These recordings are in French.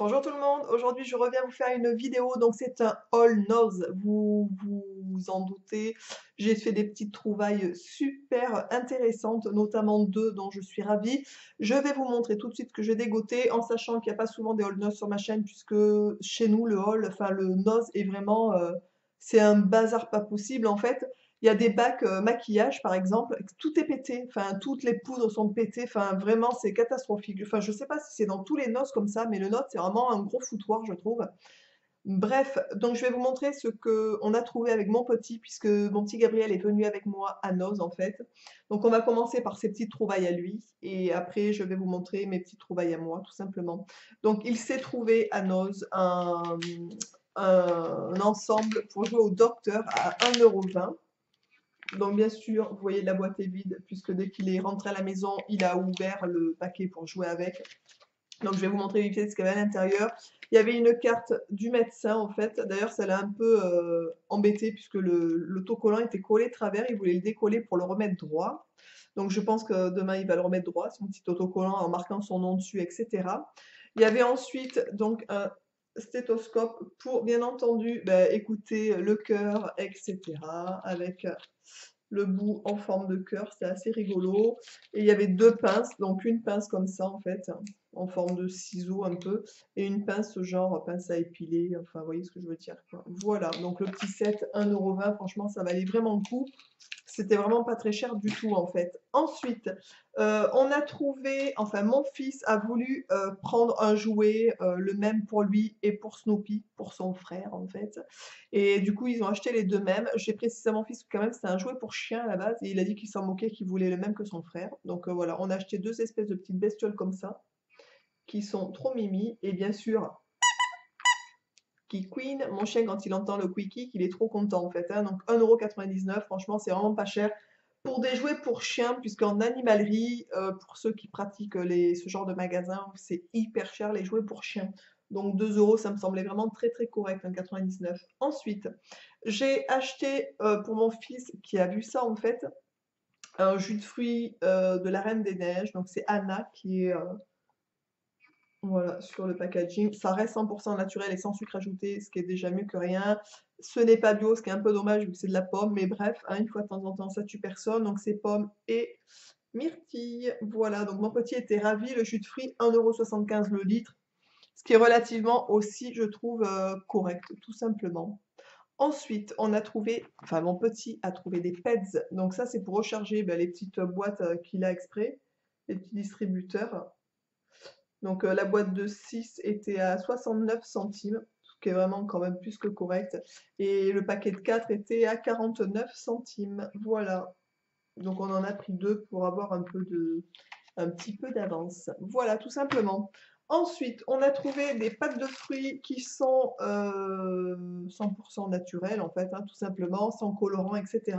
Bonjour tout le monde, aujourd'hui je reviens vous faire une vidéo, donc c'est un haul Nose, vous en doutez, j'ai fait des petites trouvailles super intéressantes, notamment deux dont je suis ravie. Je vais vous montrer tout de suite ce que j'ai dégoté, en sachant qu'il n'y a pas souvent des haul Nose sur ma chaîne, puisque chez nous le haul, enfin le Nose est vraiment, c'est un bazar pas possible en fait. Il y a des bacs maquillage par exemple, tout est pété, enfin toutes les poudres sont pétées, enfin vraiment c'est catastrophique. Enfin je sais pas si c'est dans tous les noces comme ça, mais le nôtre c'est vraiment un gros foutoir je trouve. Bref, donc je vais vous montrer ce que on a trouvé avec mon petit, puisque mon petit Gabriel est venu avec moi à Noz en fait. Donc on va commencer par ses petites trouvailles à lui, et après je vais vous montrer mes petites trouvailles à moi tout simplement. Donc il s'est trouvé à Noz un ensemble pour jouer au docteur à 1,20 €. Donc bien sûr, vous voyez la boîte est vide puisque dès qu'il est rentré à la maison, il a ouvert le paquet pour jouer avec. Donc je vais vous montrer vite fait ce qu'il y avait à l'intérieur. Il y avait une carte du médecin en fait. D'ailleurs, ça l'a un peu embêté puisque l'autocollant était collé de travers. Il voulait le décoller pour le remettre droit. Donc je pense que demain il va le remettre droit, son petit autocollant en marquant son nom dessus, etc. Il y avait ensuite donc un stéthoscope pour bien entendu écouter le cœur, etc. Avec le bout en forme de cœur, c'était assez rigolo. Et il y avait deux pinces, donc une pince comme ça en fait, en forme de ciseau un peu, et une pince genre pince à épiler, enfin vous voyez ce que je veux dire, quoi. Voilà, donc le petit set 1,20 €, franchement ça valait vraiment le coup. C'était vraiment pas très cher du tout en fait. Ensuite, on a trouvé, enfin mon fils a voulu prendre un jouet, le même pour lui et pour Snoopy, pour son frère en fait. Et du coup, ils ont acheté les deux mêmes. J'ai précisé à mon fils que quand même c'était un jouet pour chien à la base, et il a dit qu'il s'en moquait, qu'il voulait le même que son frère. Donc voilà, on a acheté deux espèces de petites bestioles comme ça, qui sont trop mimi. Et bien sûr, qui Queen, mon chien, quand il entend le Quickie, il est trop content en fait, hein. Donc 1,99 €, franchement, c'est vraiment pas cher. Pour des jouets pour chiens, puisqu'en animalerie, pour ceux qui pratiquent ce genre de magasin, c'est hyper cher les jouets pour chiens. Donc 2 €, ça me semblait vraiment très très correct, 1,99 €. Ensuite, j'ai acheté pour mon fils qui a vu ça en fait, un jus de fruits de la Reine des Neiges. Donc c'est Anna qui est voilà, sur le packaging. Ça reste 100% naturel et sans sucre ajouté, ce qui est déjà mieux que rien. Ce n'est pas bio, ce qui est un peu dommage vu que c'est de la pomme, mais bref, hein, une fois de temps en temps, ça tue personne. Donc c'est pomme et myrtille. Voilà, donc mon petit était ravi. Le jus de fruits, 1,75 € le litre, ce qui est relativement aussi, je trouve, correct, tout simplement. Ensuite, on a trouvé, enfin mon petit a trouvé des PEDS. Donc ça, c'est pour recharger les petites boîtes qu'il a exprès, les petits distributeurs. Donc la boîte de 6 était à 69 centimes, ce qui est vraiment quand même plus que correct. Et le paquet de 4 était à 49 centimes. Voilà. Donc on en a pris deux pour avoir un petit peu d'avance. Voilà, tout simplement. Ensuite, on a trouvé des pâtes de fruits qui sont 100% naturelles, en fait, hein, tout simplement, sans colorant, etc.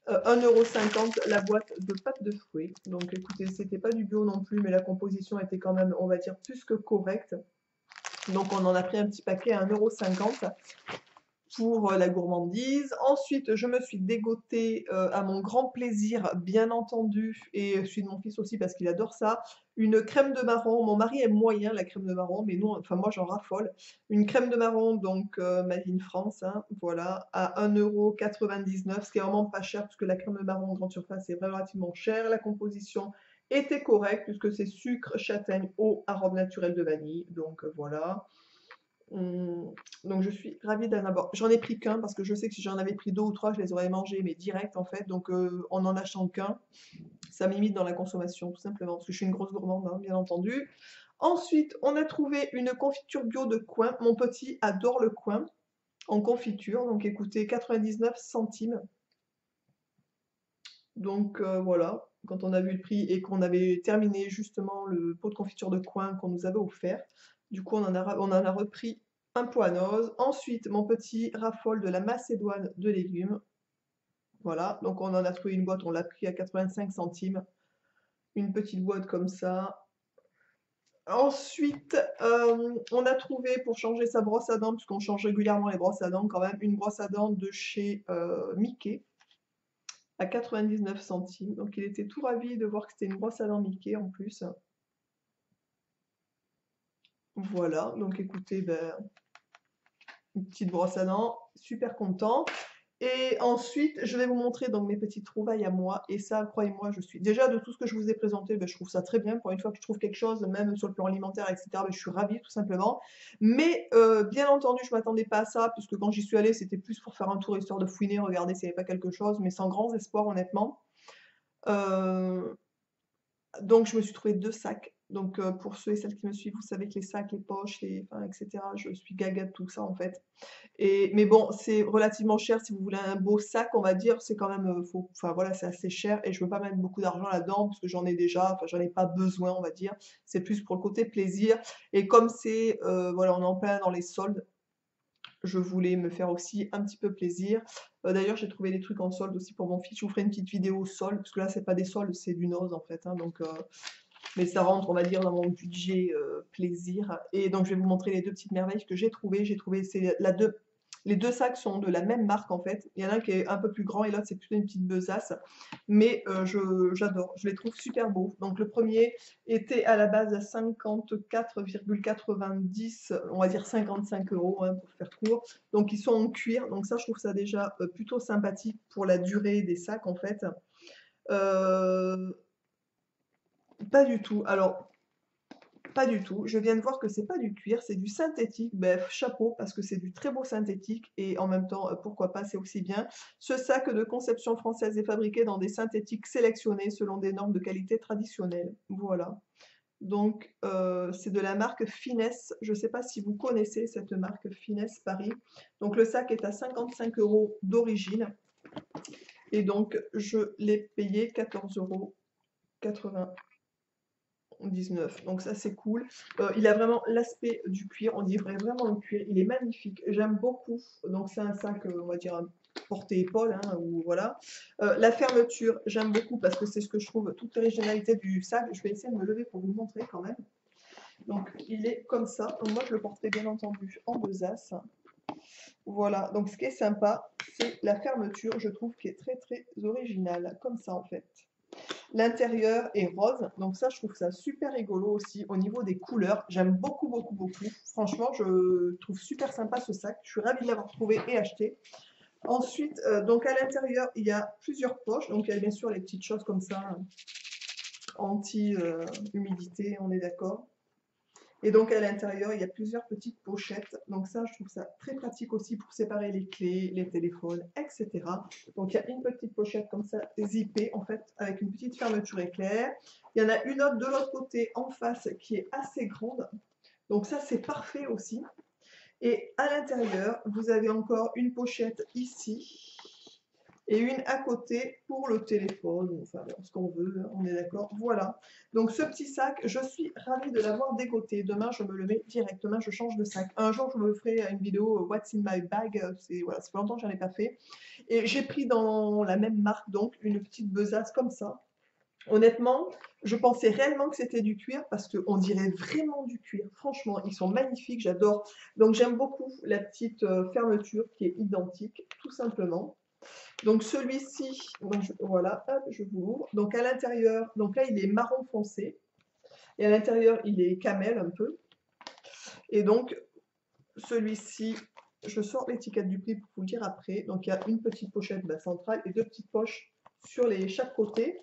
1,50 € la boîte de pâtes de fruits. Donc écoutez, c'était pas du bio non plus, mais la composition était quand même, on va dire, plus que correcte. Donc on en a pris un petit paquet à 1,50 € pour la gourmandise. Ensuite, je me suis dégotée à mon grand plaisir, bien entendu, et celui de mon fils aussi parce qu'il adore ça, une crème de marron. Mon mari aime moyen la crème de marron, mais nous, enfin moi j'en raffole. Une crème de marron, donc made in France, hein, voilà, à 1,99 €, ce qui est vraiment pas cher puisque la crème de marron en grande surface est relativement chère. La composition était correcte puisque c'est sucre, châtaigne, eau, arôme naturel de vanille, donc voilà. Donc je suis ravie d'en avoir. J'en ai pris qu'un parce que je sais que si j'en avais pris deux ou trois, je les aurais mangés, mais direct en fait. Donc en achetant qu'un, ça m'imite dans la consommation, tout simplement, parce que je suis une grosse gourmande, hein, bien entendu. Ensuite, on a trouvé une confiture bio de coin. Mon petit adore le coin en confiture. Donc écoutez, 99 centimes. Donc voilà, quand on a vu le prix et qu'on avait terminé justement le pot de confiture de coin qu'on nous avait offert, du coup on en a repris un pot à noz. Ensuite, mon petit raffole de la Macédoine de légumes. Voilà, donc on en a trouvé une boîte, on l'a pris à 85 centimes. Une petite boîte comme ça. Ensuite, on a trouvé pour changer sa brosse à dents, puisqu'on change régulièrement les brosses à dents quand même, une brosse à dents de chez Mickey à 99 centimes. Donc il était tout ravi de voir que c'était une brosse à dents Mickey en plus. Voilà, donc écoutez, ben, une petite brosse à dents, super content. Et ensuite, je vais vous montrer donc mes petites trouvailles à moi. Et ça, croyez-moi, je suis déjà de tout ce que je vous ai présenté, ben, je trouve ça très bien. Pour une fois que je trouve quelque chose, même sur le plan alimentaire, etc., ben, je suis ravie tout simplement. Mais bien entendu, je m'attendais pas à ça, puisque quand j'y suis allée, c'était plus pour faire un tour histoire de fouiner, regarder s'il n'y avait pas quelque chose, mais sans grands espoirs, honnêtement. Euh, donc, je me suis trouvé 2 sacs. Donc, pour ceux et celles qui me suivent, vous savez que les sacs, les poches, enfin, etc., je suis gaga de tout ça, en fait. Mais bon, c'est relativement cher si vous voulez un beau sac, on va dire. C'est quand même, enfin voilà, c'est assez cher et je veux pas mettre beaucoup d'argent là-dedans parce que j'en ai déjà, enfin, j'en ai pas besoin, on va dire. C'est plus pour le côté plaisir. Et comme c'est, voilà, on est en plein dans les soldes, je voulais me faire aussi un petit peu plaisir. D'ailleurs, j'ai trouvé des trucs en solde aussi pour mon fils. Je vous ferai une petite vidéo solde, parce que là, c'est pas des soldes, c'est du Nose en fait, hein, donc, mais ça rentre, on va dire, dans mon budget plaisir. Et donc, je vais vous montrer les deux petites merveilles que j'ai trouvées. Les deux sacs sont de la même marque en fait. Il y en a un qui est un peu plus grand et l'autre c'est plutôt une petite besace. Mais j'adore, je les trouve super beaux. Donc le premier était à la base à 54,90, on va dire 55 euros hein, pour faire court. Donc ils sont en cuir. Donc ça je trouve ça déjà plutôt sympathique pour la durée des sacs en fait. Euh, Pas du tout. Alors pas du tout. Je viens de voir que c'est pas du cuir, c'est du synthétique. Bref, chapeau, parce que c'est du très beau synthétique et en même temps, pourquoi pas, c'est aussi bien. Ce sac de conception française est fabriqué dans des synthétiques sélectionnés selon des normes de qualité traditionnelles. Voilà. Donc, c'est de la marque Finesse. Je ne sais pas si vous connaissez cette marque Finesse Paris. Donc, le sac est à 55 euros d'origine. Et donc, je l'ai payé 14,80 €. 19. Donc ça c'est cool. Il a vraiment l'aspect du cuir, on dirait vraiment le cuir. Il est magnifique, j'aime beaucoup. Donc c'est un sac, on va dire porté-épaule, hein, ou voilà. La fermeture, j'aime beaucoup parce que c'est ce que je trouve toute l'originalité du sac. Je vais essayer de me lever pour vous montrer quand même. Donc il est comme ça. Donc, moi je le portais bien entendu en besace. Voilà, donc ce qui est sympa, c'est la fermeture, je trouve, qui est très très originale, comme ça en fait. L'intérieur est rose, donc ça, je trouve ça super rigolo aussi au niveau des couleurs. J'aime beaucoup, beaucoup, beaucoup. Franchement, je trouve super sympa ce sac. Je suis ravie de l'avoir trouvé et acheté. Ensuite, donc à l'intérieur, il y a plusieurs poches. Donc il y a bien sûr les petites choses comme ça, anti-humidité, on est d'accord. Et donc à l'intérieur, il y a plusieurs petites pochettes. Donc ça, je trouve ça très pratique aussi pour séparer les clés, les téléphones, etc. Donc il y a une petite pochette comme ça, zippée en fait, avec une petite fermeture éclair. Il y en a une autre de l'autre côté en face qui est assez grande. Donc ça, c'est parfait aussi. Et à l'intérieur, vous avez encore une pochette ici et une à côté pour le téléphone, enfin ce qu'on veut, hein, on est d'accord. Voilà. Donc ce petit sac, je suis ravie de l'avoir dégoté. Demain, je me le mets directement, je change de sac. Un jour, je me ferai une vidéo What's in my bag. Voilà, ça fait longtemps que j'en ai pas fait. Et j'ai pris dans la même marque, donc, une petite besace comme ça. Honnêtement, je pensais réellement que c'était du cuir parce qu'on dirait vraiment du cuir. Franchement, ils sont magnifiques, j'adore. Donc j'aime beaucoup la petite fermeture qui est identique, tout simplement. Donc celui-ci, voilà, hop, je vous l'ouvre. Donc à l'intérieur, donc là il est marron foncé et à l'intérieur il est camel un peu. Et donc celui-ci, je sors l'étiquette du prix pour vous le dire après. Donc il y a une petite pochette centrale et deux petites poches sur chaque côté.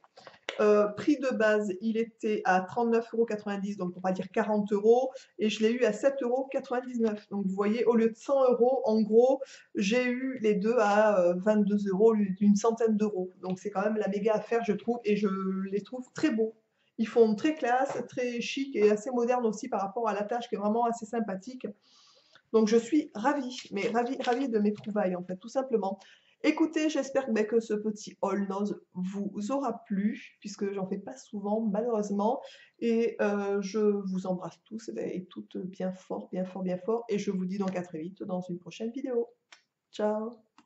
Prix de base, il était à 39,90 €, donc pour pas dire 40 €, et je l'ai eu à 7,99 €. Donc vous voyez, au lieu de 100 €, en gros, j'ai eu les deux à 22 € au lieu d'une centaine d'euros. Donc c'est quand même la méga affaire, je trouve, et je les trouve très beaux. Ils font très classe, très chic et assez moderne aussi par rapport à la tâche qui est vraiment assez sympathique. Donc je suis ravie, mais ravie, ravie de mes trouvailles en fait, tout simplement. Écoutez, j'espère que ce petit haul nose vous aura plu, puisque j'en fais pas souvent malheureusement. Et je vous embrasse tous et toutes bien fort, bien fort, bien fort. Et je vous dis donc à très vite dans une prochaine vidéo. Ciao!